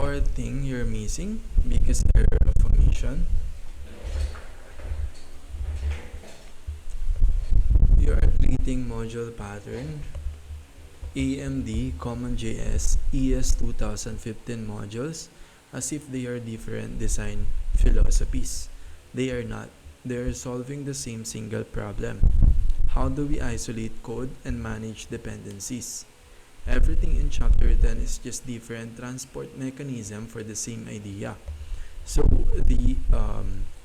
or thing you're missing, biggest error of omission. You are treating module pattern AMD CommonJS ES 2015 modules as if they are different design philosophies. They are not. They are solving the same single problem. How do we isolate code and manage dependencies? Everything in chapter 10 is just different transport mechanism for the same idea. So the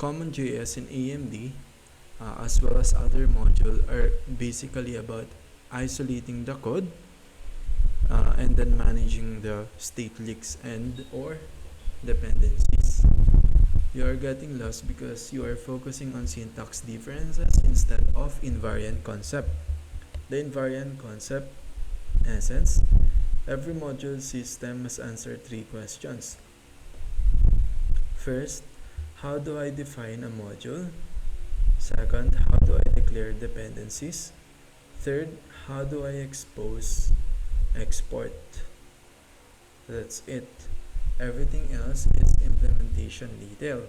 CommonJS and AMD as well as other modules are basically about isolating the code and then managing the state leaks and or dependencies. You are getting lost because you are focusing on syntax differences instead of invariant concept. The invariant concept, in essence, every module system must answer three questions. First, how do I define a module? Second, how do I declare dependencies? Third, how do I export? That's it. Everything else is implementation detail.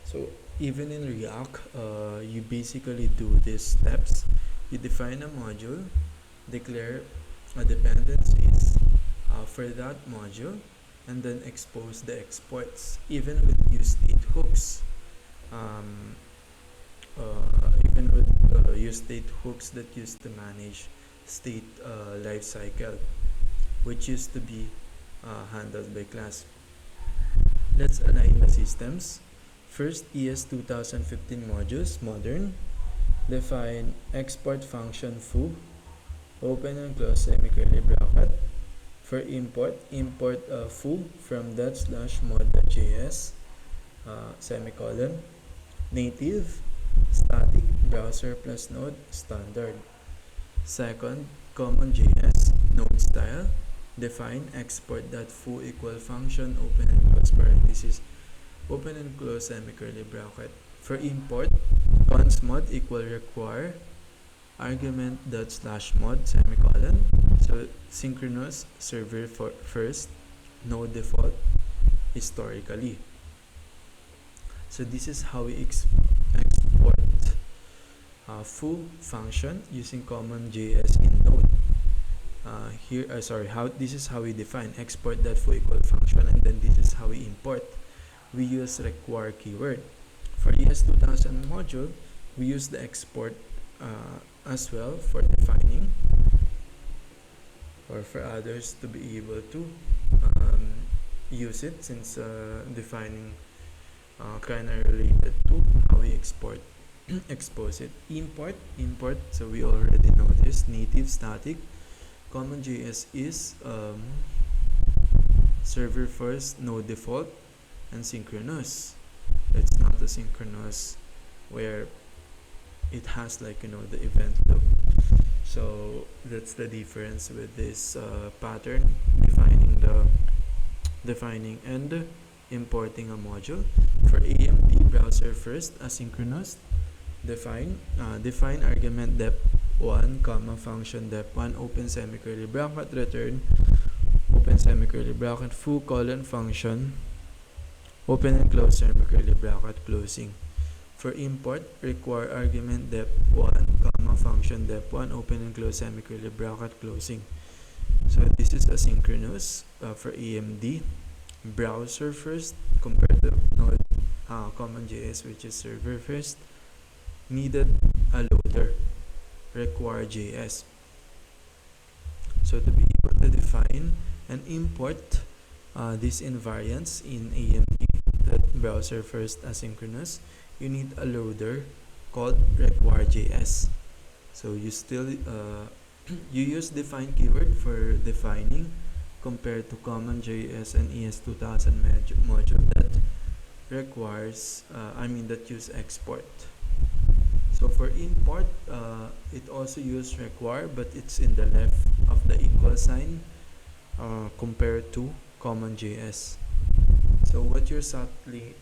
So even in React, you basically do these steps. You define a module, declare a dependencies for that module, and then expose the exports, even with use state hooks. Even with use state hooks that used to manage state lifecycle, which used to be handled by class. Let's align the systems. First, ES 2015 modules, modern. Define export function foo, open and close semi-curly bracket. For import, import foo from /mod.js, semicolon. Native, static, browser plus node, standard. Second, CommonJS, node style. Define export.foo equal function, open and close parenthesis, open and close semi-curly bracket. For import, cons_mod equal require argument ./mod semicolon. So synchronous server for first, no default historically. So this is how we export foo function using CommonJS in Node. This is how we define export.foo equal function, and then this is how we import. We use require keyword. For ES 2000 module, we use the export as well for defining, or for others to be able to use it, since defining kind of related to how we expose it. Import, so we already know this. Native, static. CommonJS is server first, no default, and synchronous. It's not a synchronous where it has the event loop. So that's the difference with this pattern, defining and importing a module. For AMD, browser first, asynchronous. Define argument dep1, function dep1, open semi-curly bracket, return, open semi-curly bracket, foo colon function, open and close semi-curly bracket, closing. For import, require argument dep1, function dep1, open and close semi-curly bracket, closing. So this is asynchronous for AMD. Browser first compared to Node, CommonJS, which is server first. Needed a loader, require JS. So to be able to define and import these invariants in AMD, that browser first asynchronous, you need a loader called require.js. So you still you use define keyword for defining, compared to CommonJS and ES 2000 module that requires that use export. So for import, it also uses require, but it's in the left of the equal sign compared to CommonJS. So what you're subtly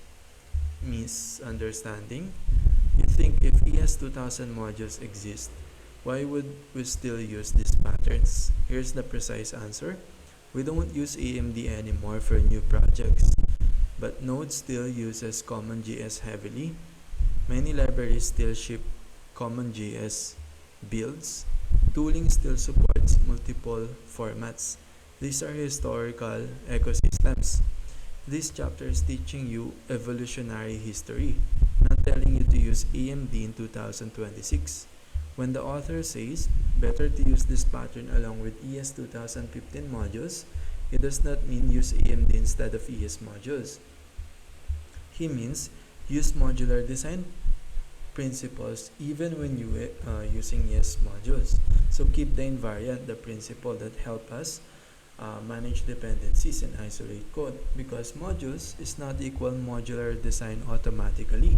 misunderstanding, you think if ES2000 modules exist, why would we still use these patterns? Here's the precise answer. We don't use AMD anymore for new projects, but Node still uses CommonJS heavily. Many libraries still ship CommonJS builds. Tooling still supports multiple formats. These are historical ecosystems. This chapter is teaching you evolutionary history, not telling you to use AMD in 2026. When the author says, better to use this pattern along with ES 2015 modules, it does not mean use AMD instead of ES modules. He means use modular design principles even when you using ES modules. So keep the invariant, the principle that help us manage dependencies and isolate code, because modules is not equal modular design automatically.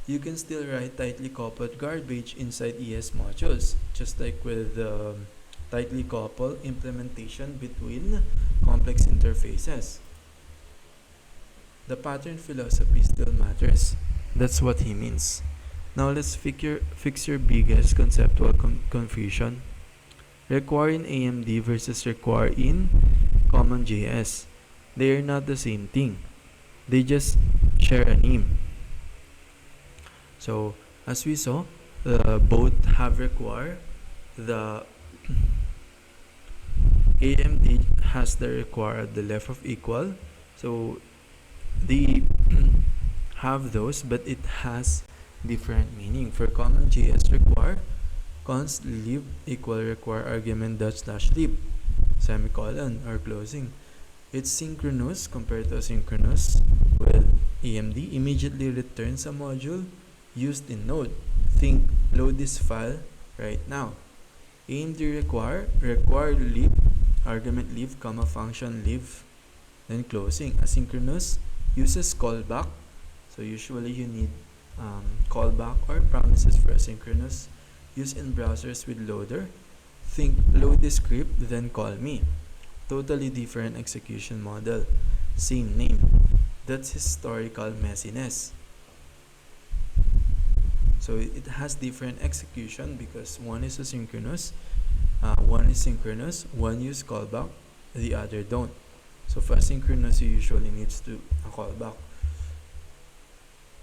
You can still write tightly coupled garbage inside ES modules, just like with tightly coupled implementation between complex interfaces. The pattern philosophy still matters. That's what he means. Now let's fix your biggest conceptual confusion. Require in AMD versus require in CommonJS. They are not the same thing. They just share a name. So as we saw, both have require. The AMD has the require at the left of equal. So they have those, but it has different meaning. For CommonJS require, const lib equal require argument dot slash lib semicolon or closing. It's synchronous compared to asynchronous. With AMD immediately returns a module used in Node. Think load this file right now. AMD require lib argument lib comma function lib then closing. Asynchronous uses callback, so usually you need callback or promises for asynchronous. Used in browsers with loader. Think load this script then call me. Totally different execution model, same name. That's historical messiness. So it has different execution because one is asynchronous, one is synchronous, one use callback, the other don't. So for asynchronous, you usually needs to a callback,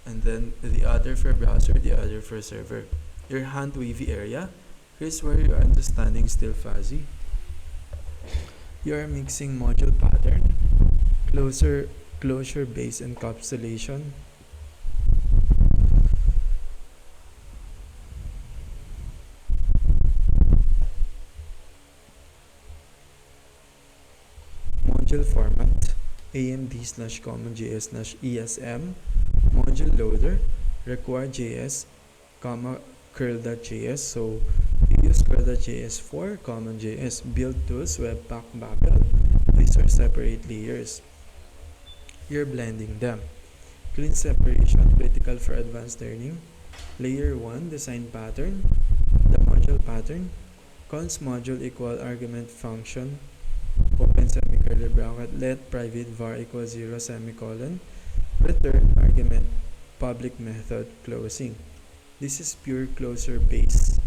and then the other for browser, the other for server. Your hand wavy area, here's where your understanding is still fuzzy. You are mixing module pattern, closure based encapsulation, module format, AMD slash CommonJS slash ESM, module loader, require JS, comma curl.js. So you use curl.js for CommonJS. Build tools, Webpack, Babel. These are separate layers. You're blending them. Clean separation, critical for advanced learning. Layer 1, design pattern, the module pattern. Const module equal argument function, open semicolon bracket, let private var equal 0 semicolon, return argument public method closing. This is pure closure based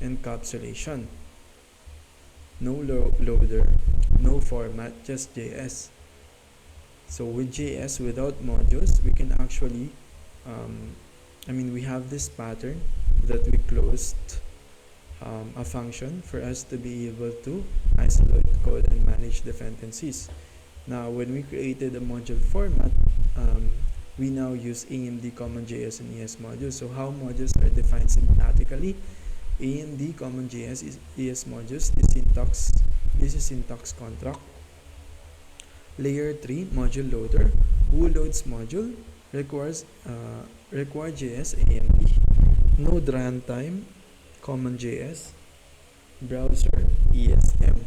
encapsulation. No loader, no format, just JS. So with JS without modules, we can actually, we have this pattern that we closed a function for us to be able to isolate code and manage dependencies. Now, when we created a module format, we now use AMD CommonJS and ES modules. So how modules are defined syntactically? AMD CommonJS is ES modules. This is syntax contract. Layer 3, module loader. Who loads module? Requires JS AMD. Node runtime, CommonJS. Browser, ESM.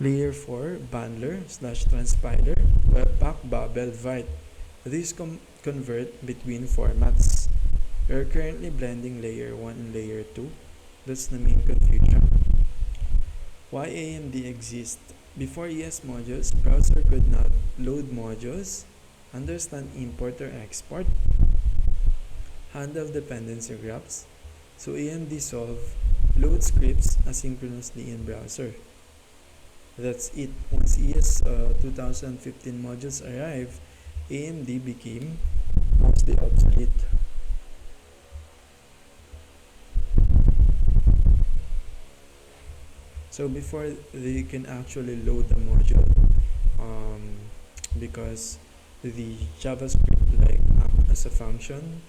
Layer 4, bundler / transpiler, Webpack, Babel, Vite. These convert between formats. We are currently blending layer 1 and layer 2. That's the main confusion. Why AMD exists? Before ES modules, browser could not load modules, understand import or export, handle dependency graphs. So AMD solve load scripts asynchronously in browser. That's it. Once ES 2015 modules arrived, AMD became mostly obsolete. So before they can actually load the module, because the JavaScript like act as a function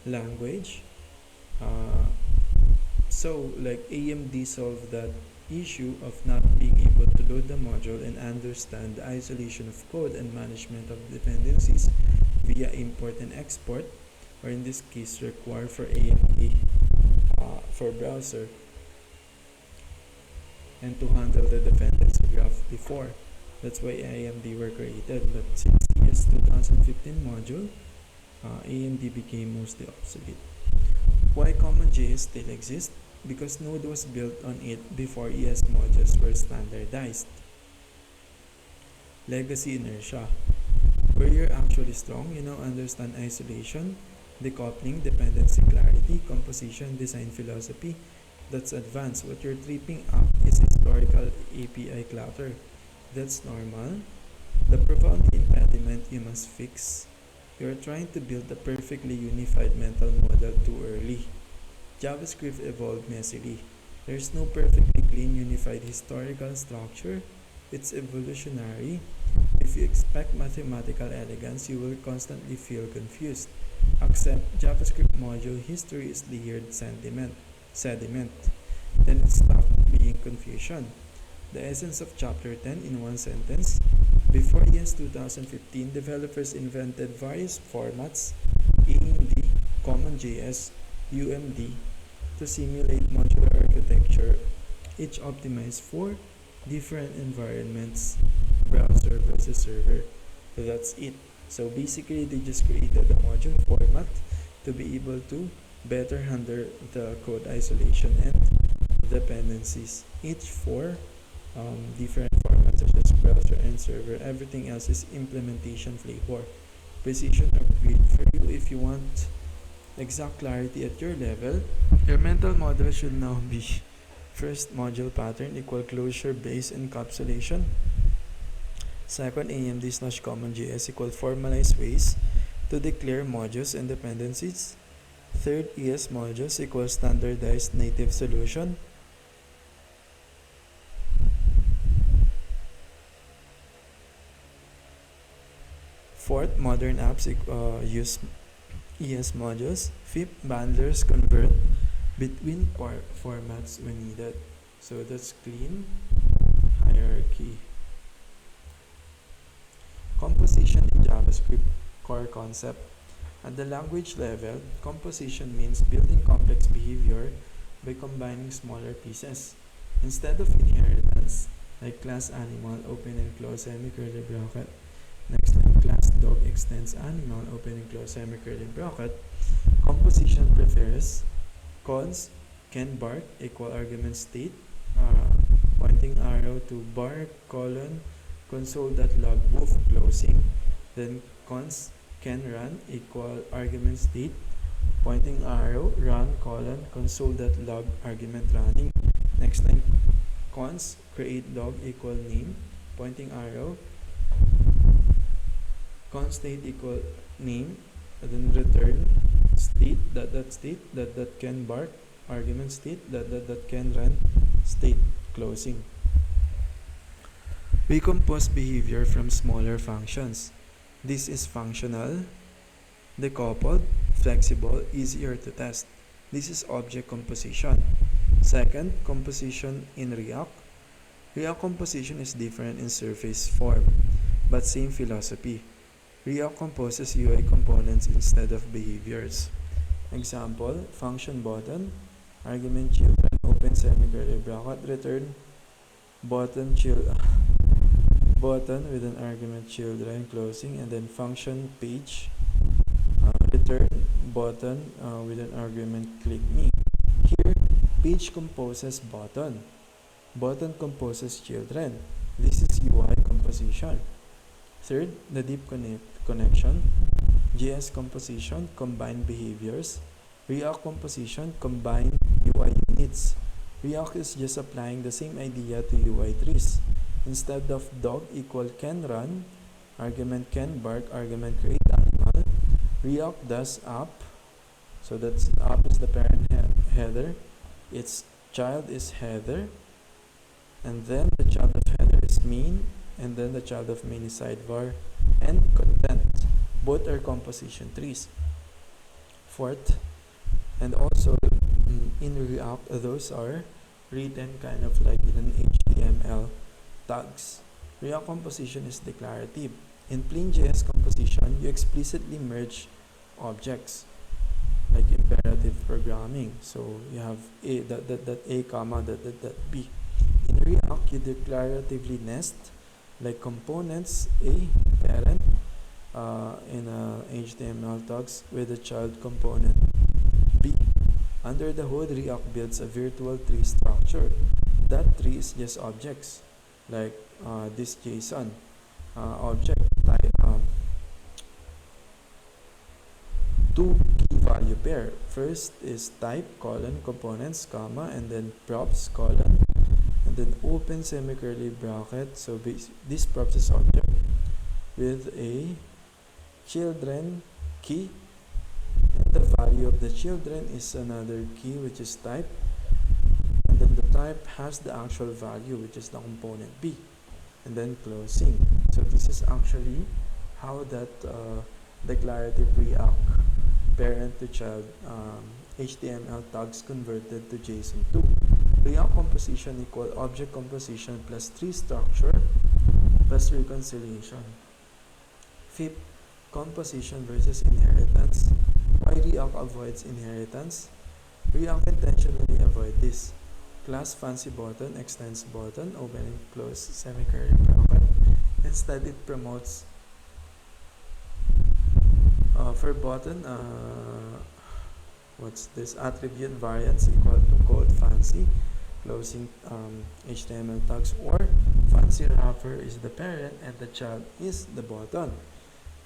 language, so like AMD solved that issue of not being able to load the module and understand the isolation of code and management of dependencies via import and export, or in this case required for AMD for browser, and to handle the dependency graph before. That's why AMD were created. But since ES 2015 module, AMD became mostly obsolete. Why CommonJS still exists? Because Node was built on it before ES modules were standardized. Legacy inertia. Where you're actually strong, understand isolation, decoupling, dependency clarity, composition, design philosophy. That's advanced. What you're tripping up is historical API clutter. That's normal. The profound impediment you must fix. You're trying to build a perfectly unified mental model too early. JavaScript evolved messily. There's no perfectly clean unified historical structure. It's evolutionary. If you expect mathematical elegance, you will constantly feel confused. Accept JavaScript module history is layered sediment. Then it stopped being confusion. The essence of chapter 10 in one sentence. Before ES 2015, developers invented various formats, AMD, CommonJS, UMD, to simulate modular architecture, each optimized for different environments, browser versus server. So that's it. So basically, they just created a module format to be able to better handle the code isolation and dependencies, each for different formats such as browser and server. Everything else is implementation flavor. Precision upgrade for you if you want exact clarity at your level. Your mental model should now be first module pattern equal closure based encapsulation. Second, AMD/CommonJS equal formalized ways to declare modules and dependencies. Third, ES modules equal standardized native solution. Fourth, modern apps use ES modules. Fifth, bundlers convert between formats when needed. So that's clean hierarchy. Composition in JavaScript core concept. At the language level, composition means building complex behavior by combining smaller pieces. Instead of inheritance, like class animal, open and close semi-curly bracket. Next time, class dog extends animal, open and close semi-curly bracket. Composition prefers cons can bark equal argument state, pointing arrow to bark colon console.log woof closing. Then cons can run equal argument state, pointing arrow run colon console.log argument running. Next line, cons create dog equal name, pointing arrow const state equal name, and then return state dot can bark argument state dot can run state closing. We compose behavior from smaller functions. This is functional, decoupled, flexible, easier to test. This is object composition. Second, composition in React. React composition is different in surface form, but same philosophy. React composes UI components instead of behaviors. Example, function button, argument children, open semi-curly bracket, return button button with an argument children closing, and then function page, return button with an argument click me. Here, page composes button composes children. This is UI composition. Third, the deep connection. JS composition, combine behaviors. React composition, combine UI units. React is just applying the same idea to UI trees. Instead of dog equal can run, argument can bark, argument create animal, React does app. So that's app is the parent header, its child is header, and then the child of header is main, and then the child of main is sidebar and content. Both are composition trees. Fourth, and also in React, those are written kind of like in an HTML tags. React composition is declarative. In plain JS composition, you explicitly merge objects like imperative programming. So you have a that a comma that b. In React, you declaratively nest like components a parent in HTML tags with a child component b. Under the hood, React builds a virtual tree structure. That tree is just objects like this JSON object type two key value pair. First is type colon components comma and then props colon and then open semi-curly bracket. So this props is object with a children key, and the value of the children is another key which is type, and then the type has the actual value which is the component b, and then closing. So this is actually how that declarative React parent to child HTML tags converted to JSON2. React composition equal object composition plus tree structure plus reconciliation. Fifth, composition versus inheritance. Why React avoids inheritance? React intentionally avoid this. Class fancy button extends button, open and close semi-curly bracket. Instead, it promotes for button what's this attribute variance equal to code fancy closing HTML tags, or fancy wrapper is the parent and the child is the button.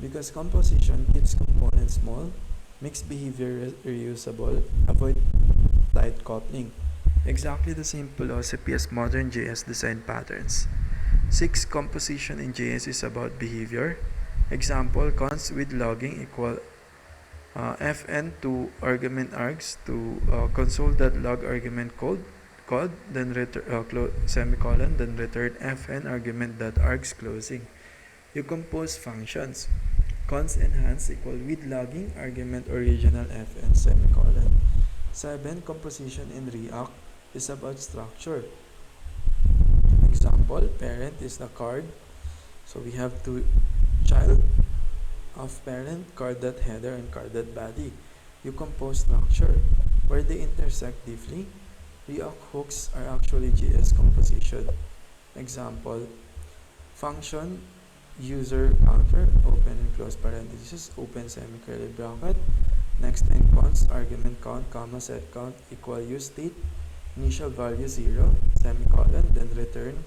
Because composition keeps components small, makes behavior reusable, avoid tight coupling. Exactly the same philosophy as modern JS design patterns. 6. Composition in JS is about behavior. Example, const with logging equal fn to argument args to console.log argument code then return semicolon then return fn argument.args closing. You compose functions. Const enhance equal with logging argument original fn semicolon. 7. Composition in React is about structure. Example, parent is the card. So we have two child of parent, card.header and card.body. You compose structure. Where they intersect deeply, React hooks are actually JS composition. Example, function user counter, open and close parenthesis, open semi-curly bracket. Next line const argument count, comma set count equal use state, initial value 0, semicolon, then return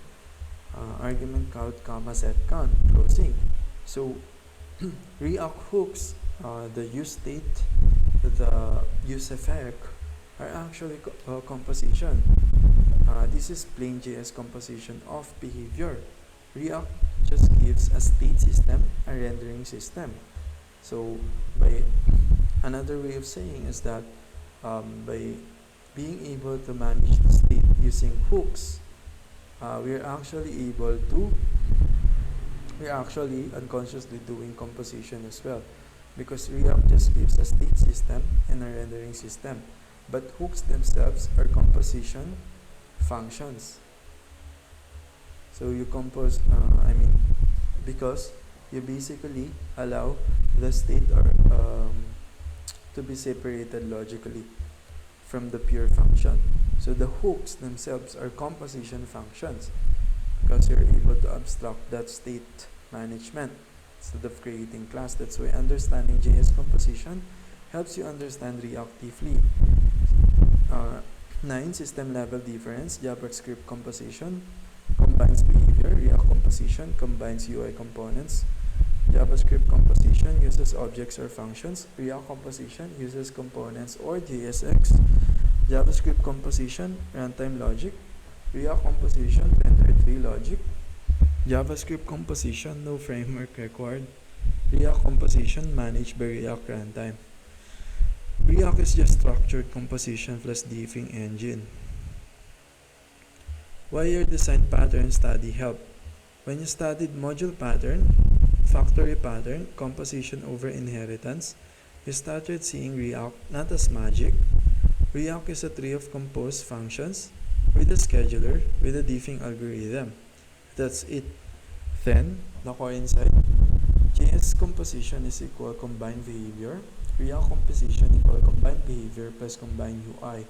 argument count, comma set count, closing. So React hooks, the use state, the use effect are actually composition. This is plain JS composition of behavior. React just gives a state system, a rendering system. So by another way of saying is that by being able to manage the state using hooks, we're actually unconsciously doing composition as well, because React just gives a state system and a rendering system, but hooks themselves are composition functions. So you compose, because you basically allow the state or to be separated logically from the pure function. So the hooks themselves are composition functions, because you're able to abstract that state management instead of creating class. That's why understanding JS composition helps you understand React deeply. 9. System level difference. JavaScript composition combines behavior. React composition combines UI components. JavaScript composition uses objects or functions. React composition uses components or JSX. JavaScript composition, runtime logic. React composition, render-free logic. JavaScript composition, no framework required. React composition, managed by React runtime. React is just structured composition plus diffing engine. Why your design pattern study help? When you studied module pattern, factory pattern, composition over inheritance, you started seeing React not as magic. React is a tree of composed functions with a scheduler with a diffing algorithm. That's it. Then, the core insight. JS composition is equal combined behavior. React composition equal combined behavior plus combined UI.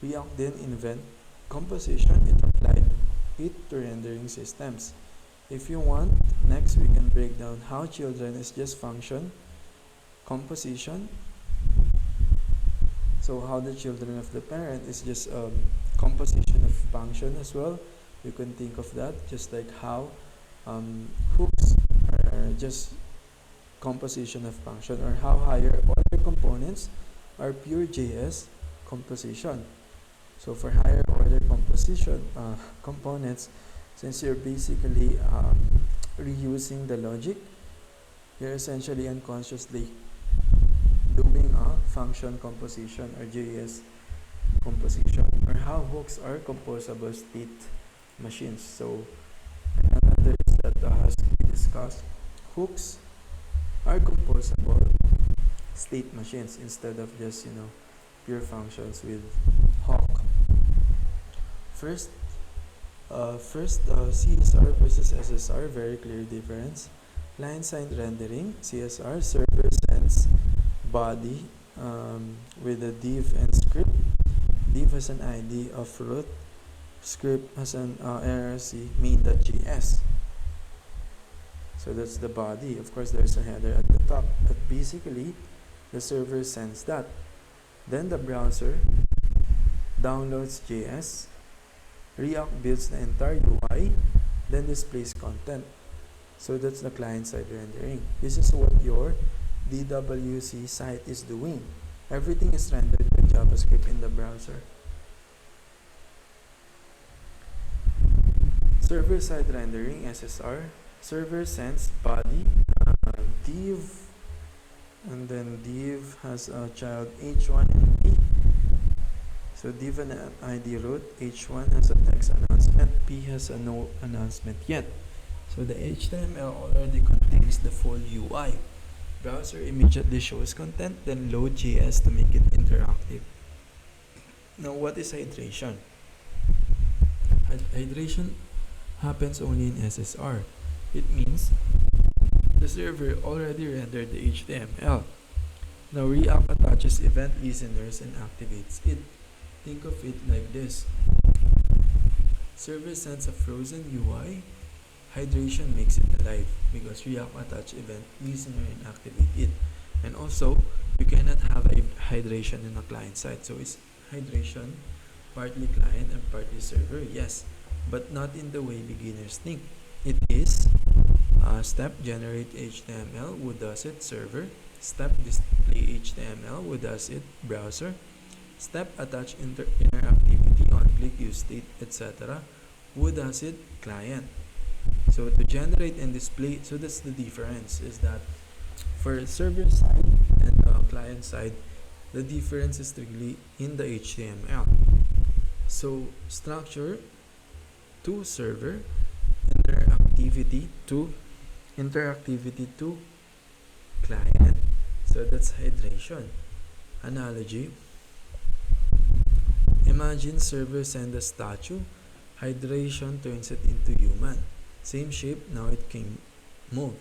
React then invent composition, it applied it to rendering systems. If you want, next we can break down how children is just function composition. So how the children of the parent is just composition of function as well. You can think of that just like how hooks are just composition of function, or how higher order components are pure JS composition. So for higher order composition components, since you're basically reusing the logic, you're essentially unconsciously doing a function composition or JS composition, or how hooks are composable state machines. So another is that as we discussed, hooks are composable state machines instead of just pure functions with hawk. First, CSR versus SSR, very clear difference. Client-side rendering, CSR, server sends body with a div and script. Div has an ID of root, script has an RRC main.js. So that's the body. Of course, there's a header at the top, but basically the server sends that. Then the browser downloads JS, React builds the entire UI, then displays content. So that's the client-side rendering. This is what your DWC site is doing. Everything is rendered with JavaScript in the browser. Server-side rendering, SSR. Server sends body, div, and then div has a child h1 and p. So div and ID root, h1 has a text announcement, p has a no announcement yet. So the HTML already contains the full UI. Browser immediately shows content, then load JS to make it interactive. Now what is hydration? Hydration happens only in SSR. It means the server already rendered the HTML. Now React attaches event listeners and activates it. Think of it like this. Server sends a frozen UI. Hydration makes it alive because React attach event listener and activate it. And also, you cannot have a hydration in a client side. So is hydration partly client and partly server? Yes, but not in the way beginners think. It is step generate HTML, who does it? Server. Step display HTML, who does it? Browser. Step attach interactivity on click, use state, etc. Who does it? Client. So to generate and display, so that's the difference, is that for server side and client side, the difference is strictly in the HTML. So structure to server, interactivity to client. So that's hydration. Analogy. Imagine server send a statue, hydration turns it into human. Same shape, now it can move.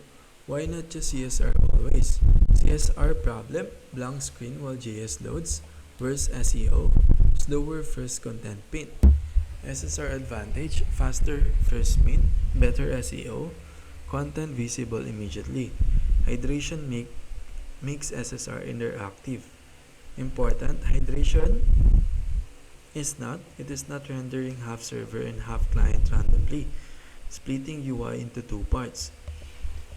Why not just CSR always? CSR problem, blank screen while JS loads. Worse SEO, slower first content pin. SSR advantage, faster first min, better SEO, content visible immediately. Hydration makes SSR interactive. Important, hydration is not rendering half server and half client randomly, splitting UI into two parts.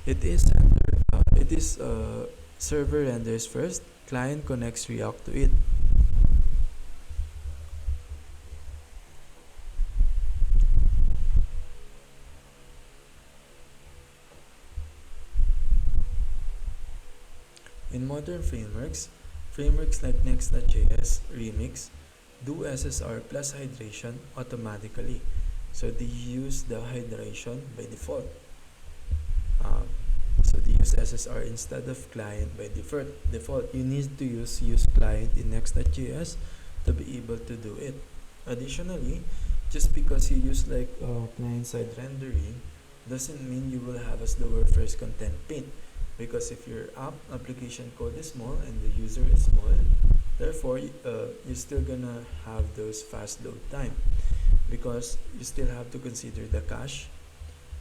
It is center it is server renders first, client connects React to it. In modern frameworks like Next.js, Remix, do SSR plus hydration automatically. So they use the hydration by default. So they use SSR instead of client by default. You need to use client in Next.js to be able to do it. Additionally, just because you use like client-side rendering doesn't mean you will have a slower first content paint. Because if your application code is small and the user is small, therefore you're still gonna have those fast load time, because you still have to consider the cache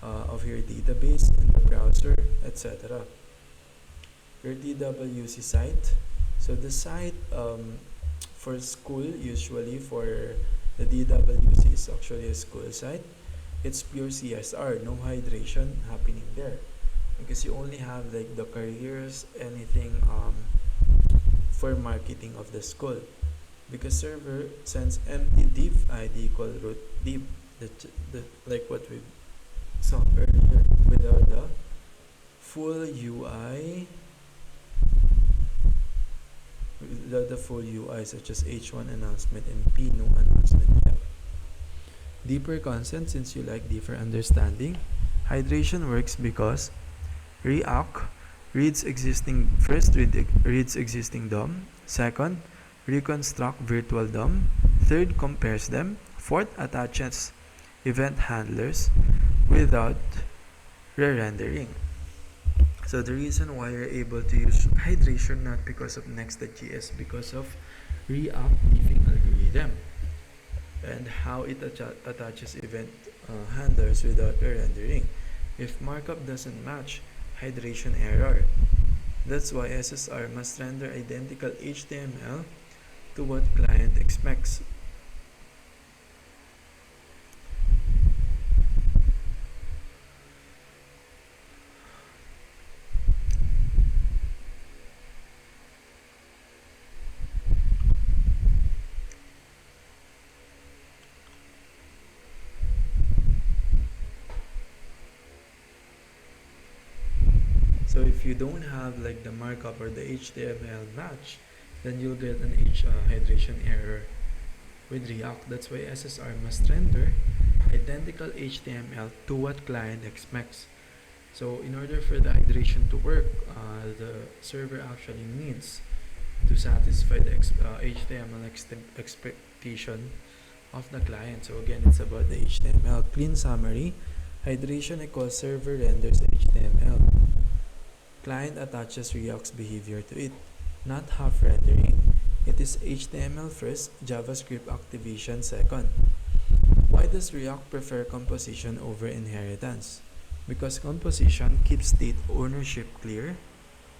of your database in the browser, etc. Your DWC site. So the site for school, usually for the DWC, is actually a school site. It's pure CSR, no hydration happening there, because you only have like the careers, anything for marketing of the school. Because server sends empty div id equal root div, like what we saw earlier, without the full UI, such as h1 announcement and p no announcement yet. Deeper content, since you like deeper understanding, hydration works because React reads existing DOM. Second, reconstruct virtual DOM. Third, compares them. Fourth, attaches event handlers without re-rendering. So the reason why you're able to use hydration, not because of Next.js, because of React leafing algorithm and how it attaches event handlers without re-rendering. If markup doesn't match, hydration error. That's why SSR must render identical HTML to what client expects. So if you don't have like the markup or the HTML match, then you'll get an hydration error with React. That's why SSR must render identical HTML to what client expects. So in order for the hydration to work, the server actually needs to satisfy the HTML expectation of the client. So again, it's about the HTML. Clean summary: hydration equals server renders HTML. Client attaches React's behavior to it, not half rendering. It is HTML first, JavaScript activation second. Why does React prefer composition over inheritance? Because composition keeps state ownership clear,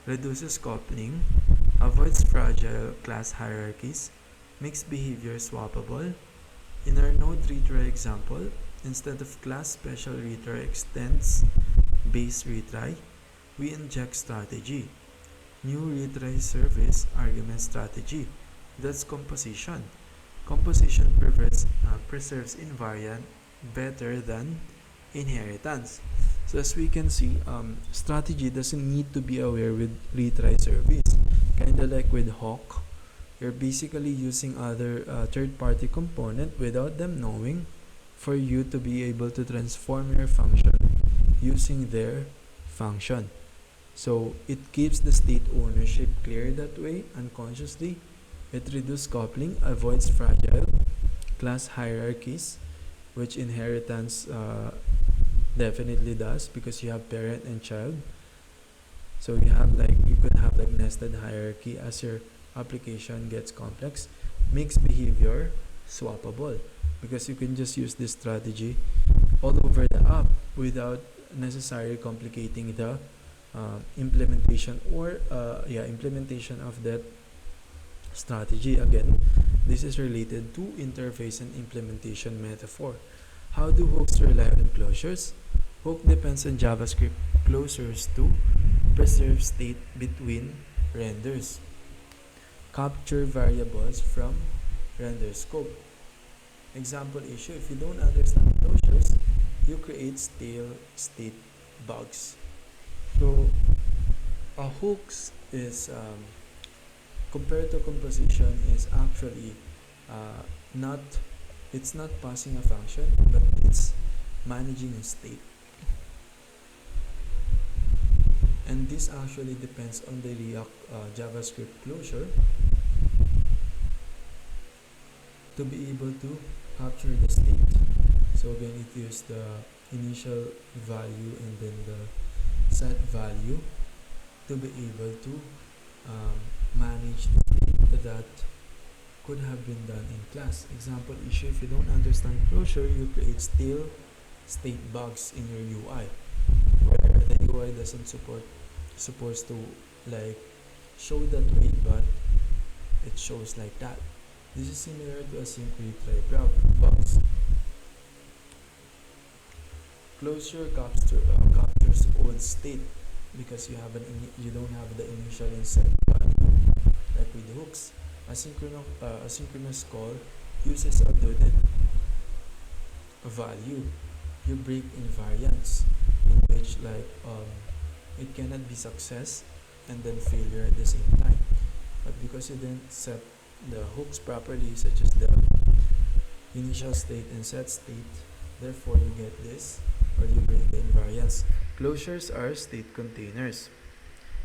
reduces coupling, avoids fragile class hierarchies, makes behavior swappable. In our node retry example, instead of class special retry extends base retry, we inject strategy. New retry service argument strategy. That's composition. Composition preserves invariant better than inheritance. So as we can see, strategy doesn't need to be aware with retry service. Kinda like with Hawk, you're basically using other third-party component without them knowing, for you to be able to transform your function using their function. So it keeps the state ownership clear that way unconsciously. It reduces coupling, avoids fragile class hierarchies, which inheritance definitely does, because you have parent and child. So you could have like nested hierarchy as your application gets complex. Makes behavior swappable, because you can just use this strategy all over the app without necessarily complicating the implementation of that strategy. Again, this is related to interface and implementation metaphor. How do hooks rely on closures? Hook depends on JavaScript closures to preserve state between renders. Capture variables from render scope. Example issue, if you don't understand closures, you create stale state bugs. So a hooks is compared to composition is actually not it's not passing a function, but it's managing a state. And this actually depends on the React JavaScript closure to be able to capture the state. So again, it uses the initial value and then the set value to be able to manage the state that could have been done in class. Example issue, if you don't understand closure, you create stale state bugs in your UI, where the UI doesn't supposed to like show that way, but it shows like that. This is similar to async retry bugs. Closure captures old state because you don't have the initial and set value like with hooks. Asynchronous call uses updated value. You break invariance in which it cannot be success and then failure at the same time. But because you didn't set the hooks properly, such as the initial state and set state, therefore you get this, or you break the invariance. Closures are state containers.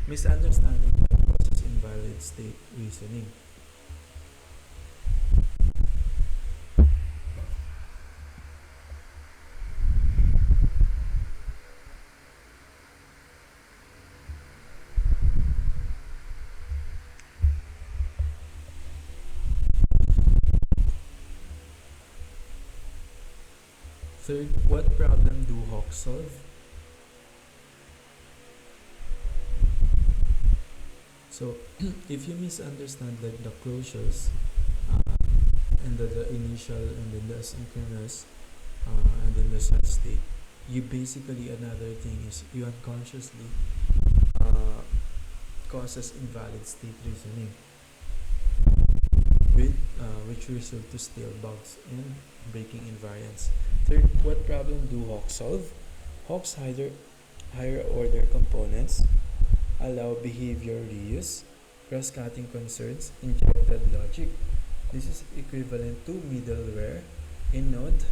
Misunderstanding can causes invalid state reasoning. Third, what problem do hawks solve? So if you misunderstand like the closures and the initial and then the asynchronous and then the set state, you basically, another thing is you unconsciously causes invalid state reasoning, which result to stale bugs and breaking invariance. Third, what problem do hawks solve? Hawks higher order components allow behavior reuse, cross-cutting concerns, injected logic. This is equivalent to middleware in Node,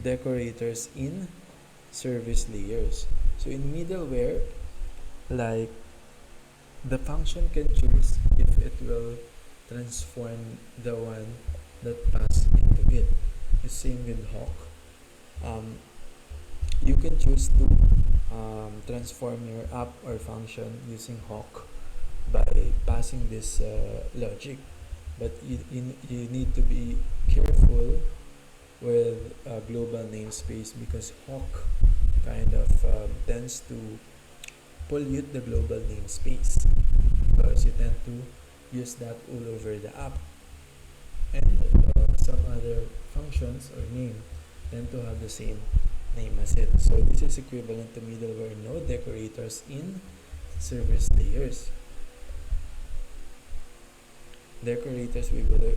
decorators in service layers. So in middleware, like the function can choose if it will transform the one that passes into it. The same with Hawk. You can choose to transform your app or function using Hawk by passing this logic, but you need to be careful with global namespace because Hawk kind of tends to pollute the global namespace because you tend to use that all over the app, and some other functions or name tend to have the same name as it. So this is equivalent to middleware node decorators in service layers. Decorators, we will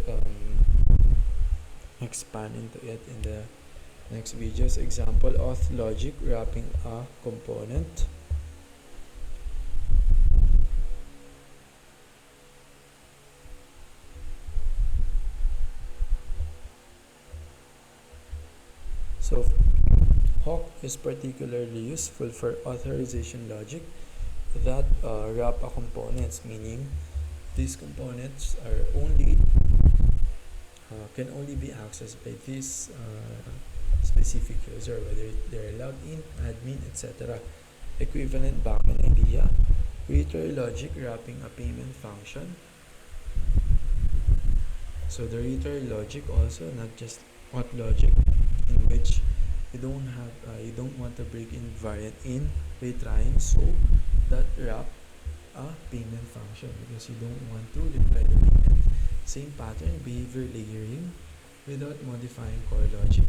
expand into it in the next videos. Example, auth logic wrapping a component. So Hawk is particularly useful for authorization logic that wrap a components, meaning these components are can only be accessed by this specific user, whether they're logged in, admin, etc. Equivalent backend idea, retry logic wrapping a payment function. So the retry logic also, not just auth logic, in which you don't want to break invariant in retrying, so that wrap a payment function because you don't want to retry the payment. Same pattern, behavior layering without modifying core logic.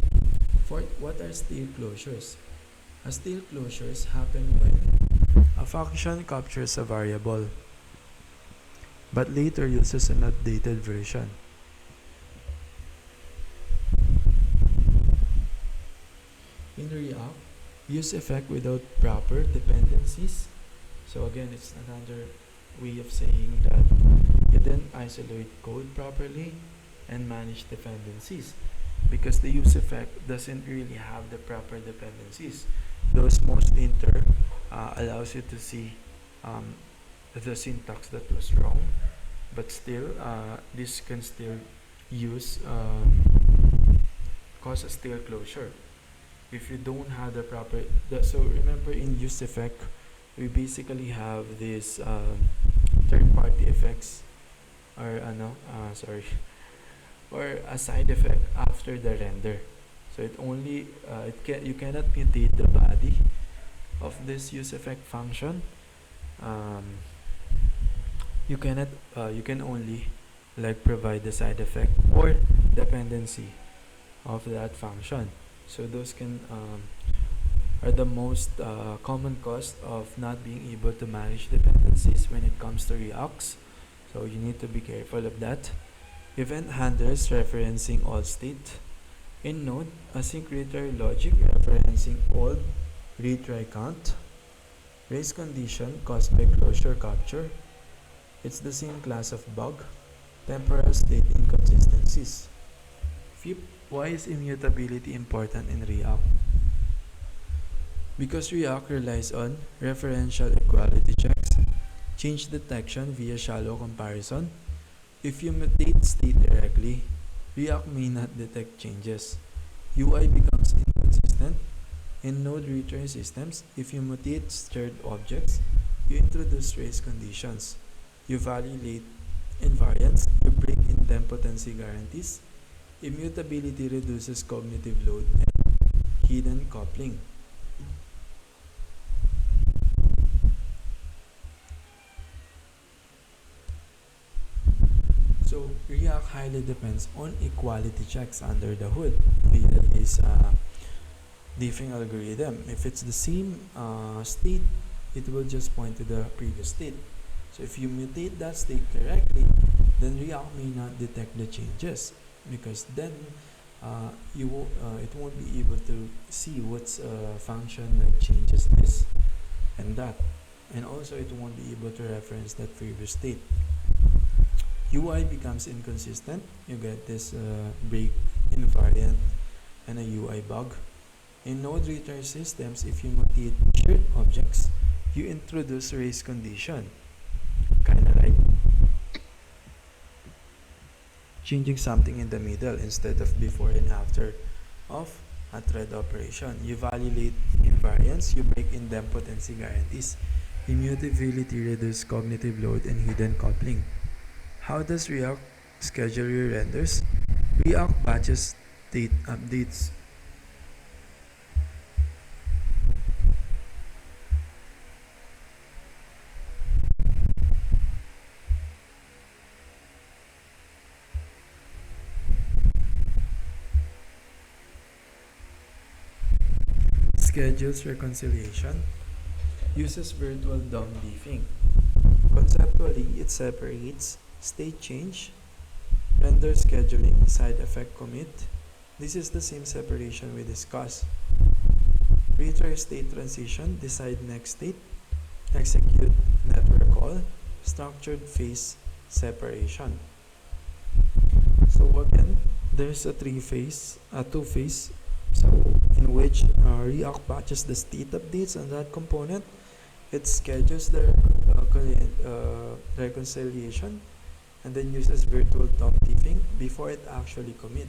Fourth, what are stale closures? Stale closures happen when A function captures a variable, but later uses an updated version. In React, use effect without proper dependencies. So again, it's another way of saying that you then isolate code properly and manage dependencies, because the use effect doesn't really have the proper dependencies. Those most linter allows you to see um, the syntax that was wrong, but still this can still use cause a still closure if you don't have the proper so remember, in use effect we basically have this third party effects, or sorry, or a side effect after the render. So it only you cannot mutate the body of this use effect function. um, you can only like provide the side effect or dependency of that function. So those can are the most common cause of not being able to manage dependencies when it comes to Reacts. So you need to be careful of that. Event handlers referencing all state. In Node, async retry logic referencing all retry count. Race condition caused by closure capture. It's the same class of bug. Temporal state inconsistencies. Why is immutability important in React? Because React relies on referential equality checks, change detection via shallow comparison. If you mutate state directly, React may not detect changes. UI becomes inconsistent. In node retry systems, if you mutate stirred objects, you introduce race conditions. You validate invariants, you break idempotency guarantees. Immutability reduces cognitive load and hidden coupling. So React highly depends on equality checks under the hood via this diffing algorithm. If it's the same state, it will just point to the previous state. So if you mutate that state correctly, then React may not detect the changes, because then it won't be able to see what's a function that changes this and that, and also it won't be able to reference that previous state. UI becomes inconsistent. You get this break invariant and a UI bug. In node retry systems, if you mutate shared objects, you introduce race condition, kind of like changing something in the middle instead of before and after of a thread operation. You validate invariants, you break idempotency guarantees. Immutability reduces cognitive load and hidden coupling. How does React schedule your renders? React batches state updates. Schedules reconciliation. Uses virtual DOM diffing. Conceptually, it separates state change, render scheduling, side effect commit. This is the same separation we discussed. Retry state transition, decide next state, execute network call, structured phase separation. So again, there's a two-phase, so in which React batches the state updates on that component. It schedules the reconciliation and then uses virtual DOM diffing before it actually commit.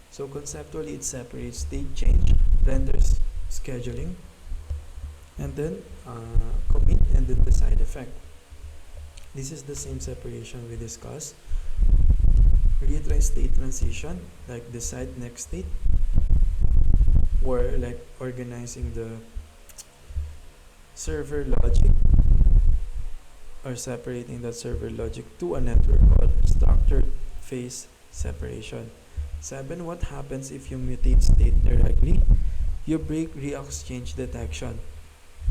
So conceptually, it separates state change, renders scheduling, and then commit, and then the side effect. This is the same separation we discussed. Retry state transition, like decide next state, or like organizing the server logic, or separating that server logic to a network call, structured phase separation. 7. What happens if you mutate state directly? You break React's change detection,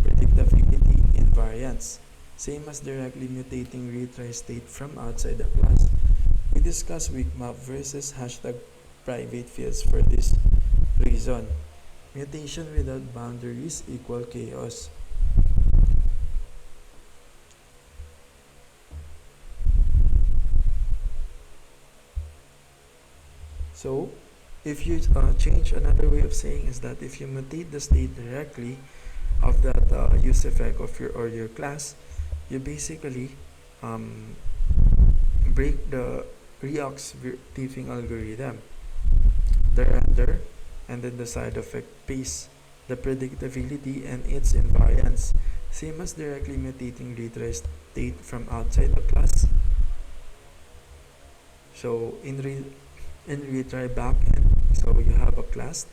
predictability in invariants, same as directly mutating retry state from outside the class. We discuss weak map versus hashtag private fields for this reason. Mutation without boundaries equal chaos. So, if you change, another way of saying is that if you mutate the state directly of that use effect of your class, you basically break the Reox thieving algorithm, the render, and then the side effect pace, the predictability, and its invariance, same as directly mutating retry state from outside the class. So in retry backend, so you have a class.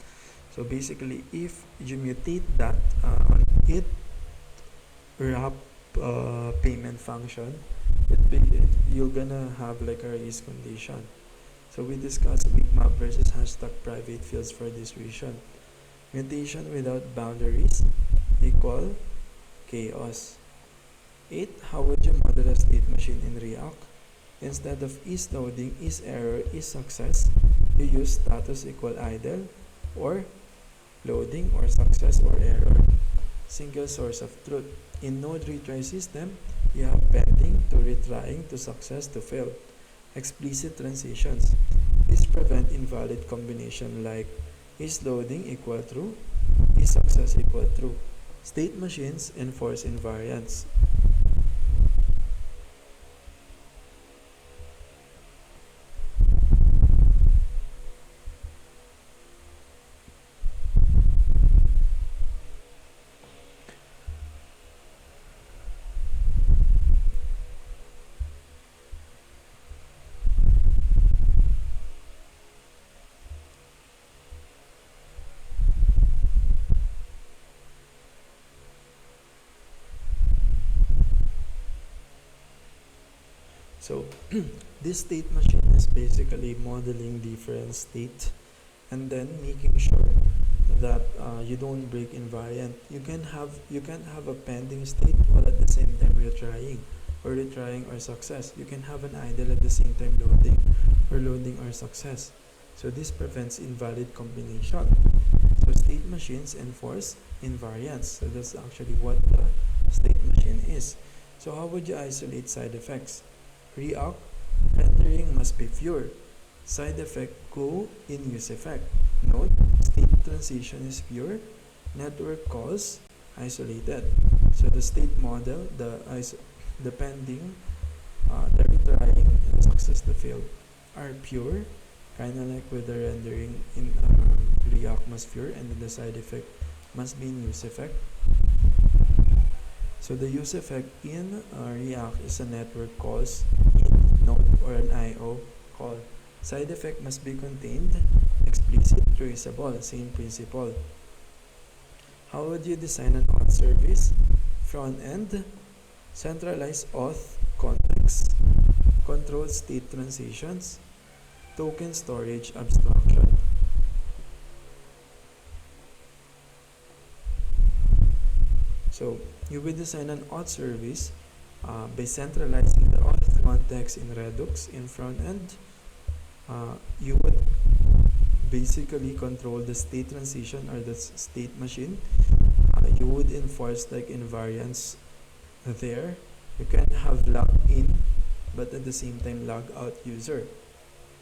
So basically, if you mutate that on it wrap payment function, you're gonna have like a race condition. So we discussed weak map versus hashtag private fields for this reason. Mutation without boundaries equal chaos. 8. How would you model a state machine in React? Instead of is loading, is error, is success, you use status equal idle, or loading, or success, or error. Single source of truth. In node retry system, you have pending to retrying to success to fail. Explicit transitions. These prevent invalid combination like is loading equal true, is success equal true. State machines enforce invariance. So this state machine is basically modeling different states and then making sure that you don't break invariant. You can have a pending state while at the same time retrying or success. You can have an idle at the same time loading or success. So this prevents invalid combination. So state machines enforce invariance. So that's actually what the state machine is. So how would you isolate side effects? React rendering must be pure. Side effect go in use effect. Note, state transition is pure. Network calls isolated. So the state model, the pending, the retrying, and success to fail are pure. Kind of like with the rendering in React must pure, and then the side effect must be in use effect. So the use effect in React is a network calls in node or an IO call. Side effect must be contained, explicit, traceable, same principle. How would you design an auth service? Front end, centralized auth context, control state transitions, token storage abstraction. So you will design an auth service by centralizing the auth context in Redux in front end. You would basically control the state transition or the state machine. You would enforce like invariance there. You can have log in but at the same time log out user,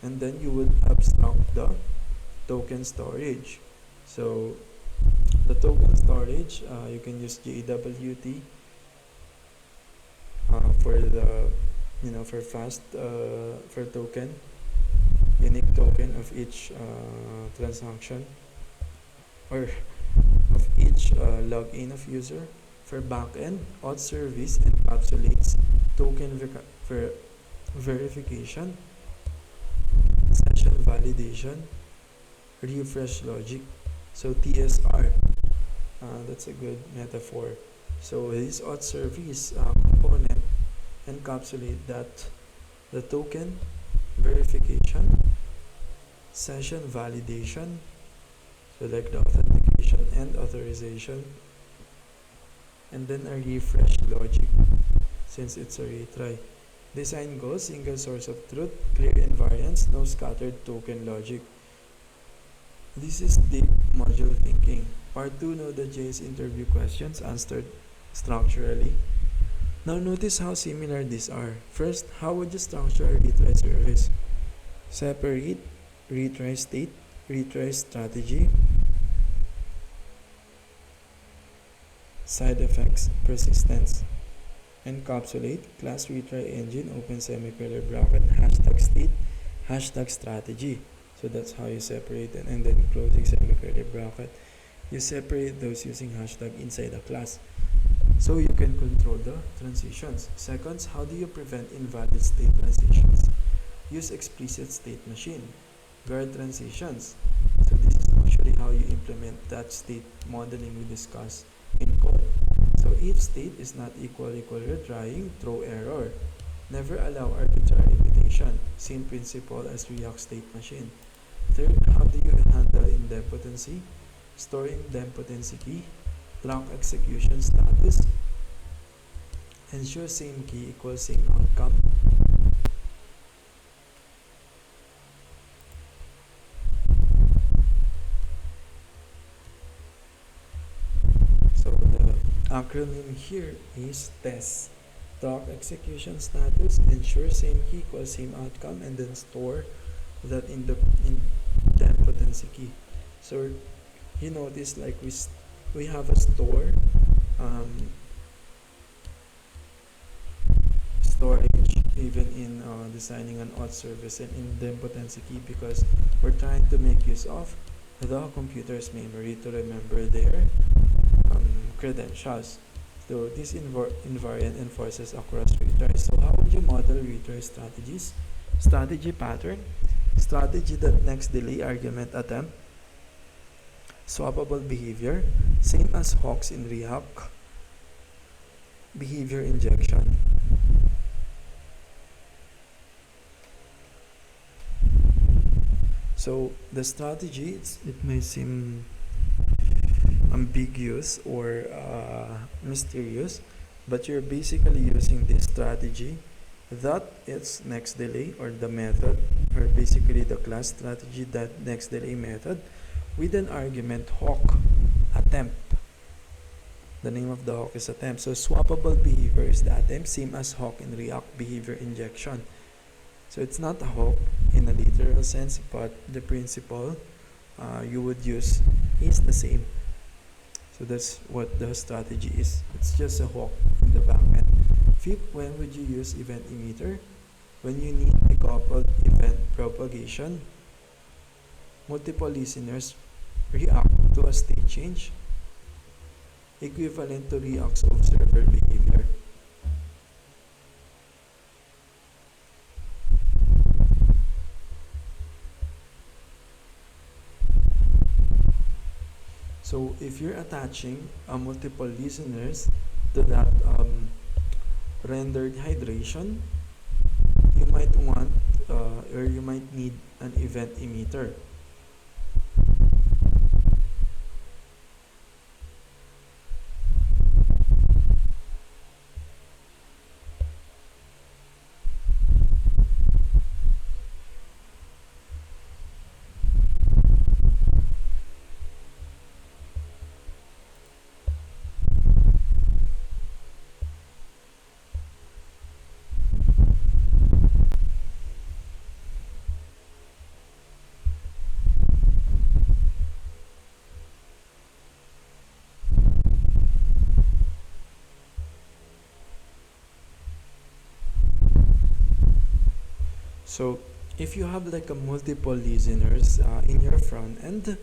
and then you would abstract the token storage. So the token storage, you can use JWT for the for fast for token, unique token of each transaction or of each login of user. For backend, auth service encapsulates token verification, session validation, refresh logic. So TSR, that's a good metaphor. So this auth service component encapsulate that the token verification, session validation, so like the authentication and authorization, and then a refresh logic since it's a retry. Design goals: single source of truth, clear invariance, no scattered token logic. This is deep module thinking. Part 2, Node.js interview questions answered structurally. Now notice how similar these are. First, how would you structure a retry service? Separate, retry state, retry strategy, side effects, persistence. Encapsulate, class retry engine, open semicolon bracket, hashtag state, hashtag strategy. So that's how you separate it. And then closing semicolon bracket, you separate those using hashtag inside a class, so you can control the transitions. Seconds, how do you prevent invalid state transitions? Use explicit state machine. Guard transitions. So this is actually how you implement that state modeling we discussed in code. So if state is not equal retrying, throw error. Never allow arbitrary repetition. Same principle as React state machine. Third, how do you handle idempotency? Store idempotency key. Lock execution status. Ensure same key equals same outcome. So the acronym here is TEST. Lock execution status, ensure same key equals same outcome, and then store that in the idempotency key. So you notice like we have a store storage even in designing an auth service and idempotency key, because we're trying to make use of the computer's memory to remember their credentials. So this invariant enforces across retries. So how would you model retry strategies? Strategy pattern: strategy that next delay argument attempt. Swappable behavior, same as hooks in React. Behavior injection. So the strategy, it may seem ambiguous or mysterious, but you're basically using this strategy that it's next delay, or the method, or basically the class strategy that next delay method, with an argument hook attempt. The name of the hook is attempt. So swappable behavior is the attempt, same as hook in React behavior injection. So it's not a hook in a literal sense, but the principle you would use is the same. So that's what the strategy is. It's just a hook in the backend. Fifth, when would you use event emitter? When you need decoupled event propagation, multiple listeners react to a state change, equivalent to React's observer behavior. So if you're attaching multiple listeners to that rendered hydration, you might want or you might need an event emitter. So if you have like a multiple listeners in your front end,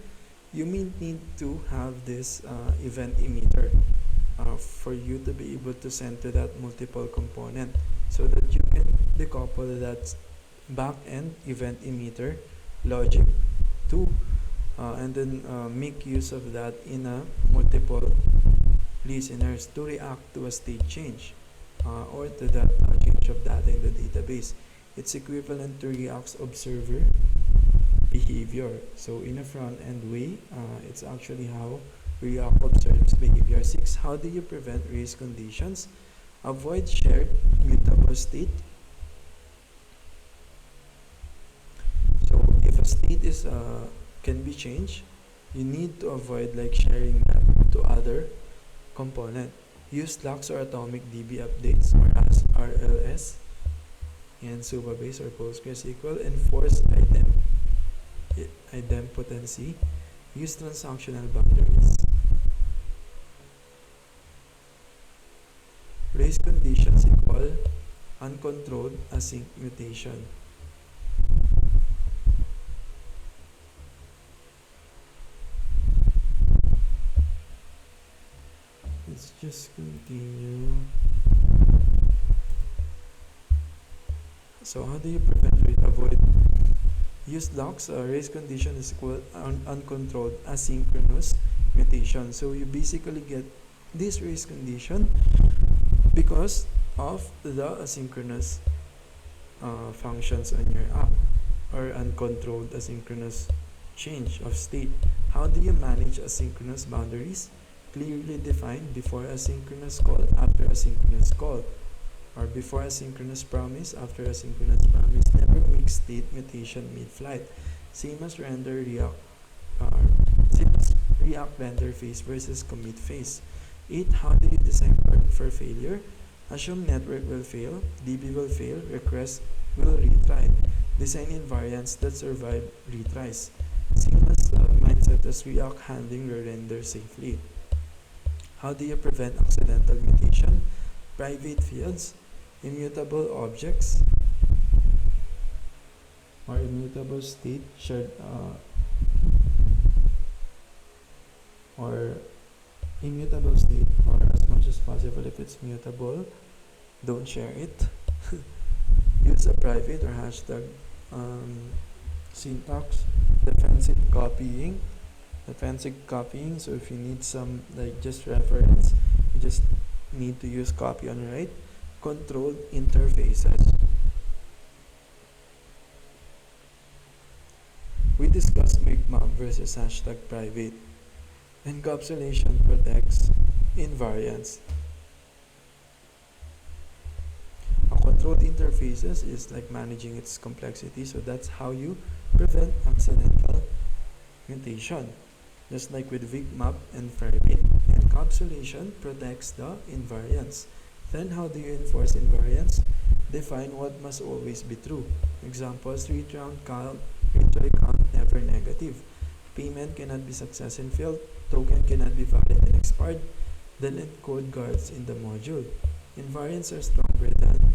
you may need to have this event emitter for you to be able to send to that multiple component, so that you can decouple that back-end event emitter logic to and then make use of that in a multiple listeners to react to a state change or to that change of data in the database. It's equivalent to React's observer behavior. So in a front-end way, it's actually how React observes behavior. 6. How do you prevent race conditions? Avoid shared mutable state. So if a state is can be changed, you need to avoid like sharing that to other component. Use locks or atomic DB updates or as RLS and Supabase or PostgreSQL. Enforce idempotency. Use transactional boundaries. Race conditions equal uncontrolled async mutation. Let's just continue. So how do you avoid? Use locks. Race condition is equal uncontrolled asynchronous mutation. So you basically get this race condition because of the asynchronous functions on your app or uncontrolled asynchronous change of state. How do you manage asynchronous boundaries? Clearly defined before asynchronous call, after asynchronous call, or before asynchronous promise, after asynchronous promise. Never mix state mutation mid-flight. Same as React render phase versus commit phase. 8. How do you design for failure? Assume network will fail, DB will fail, request will retry. Design invariants that survive retries. Same as mindset as React handling your render safely. How do you prevent accidental mutation? Private fields, immutable objects, or immutable state shared or immutable state, or as much as possible if it's mutable, don't share it. Use a private or hashtag syntax. Defensive copying. So if you need some like just reference, you just need to use copy on write. Controlled interfaces. We discussed Bigmap versus hashtag private. Encapsulation protects invariants. A controlled interfaces is like managing its complexity, so that's how you prevent accidental mutation. Just like with Bigmap and private, encapsulation protects the invariants. Then how do you enforce invariants? Define what must always be true. Examples: retry count never negative. Payment cannot be success and failed. Token cannot be valid and expired. Delete code guards in the module. Invariants are stronger than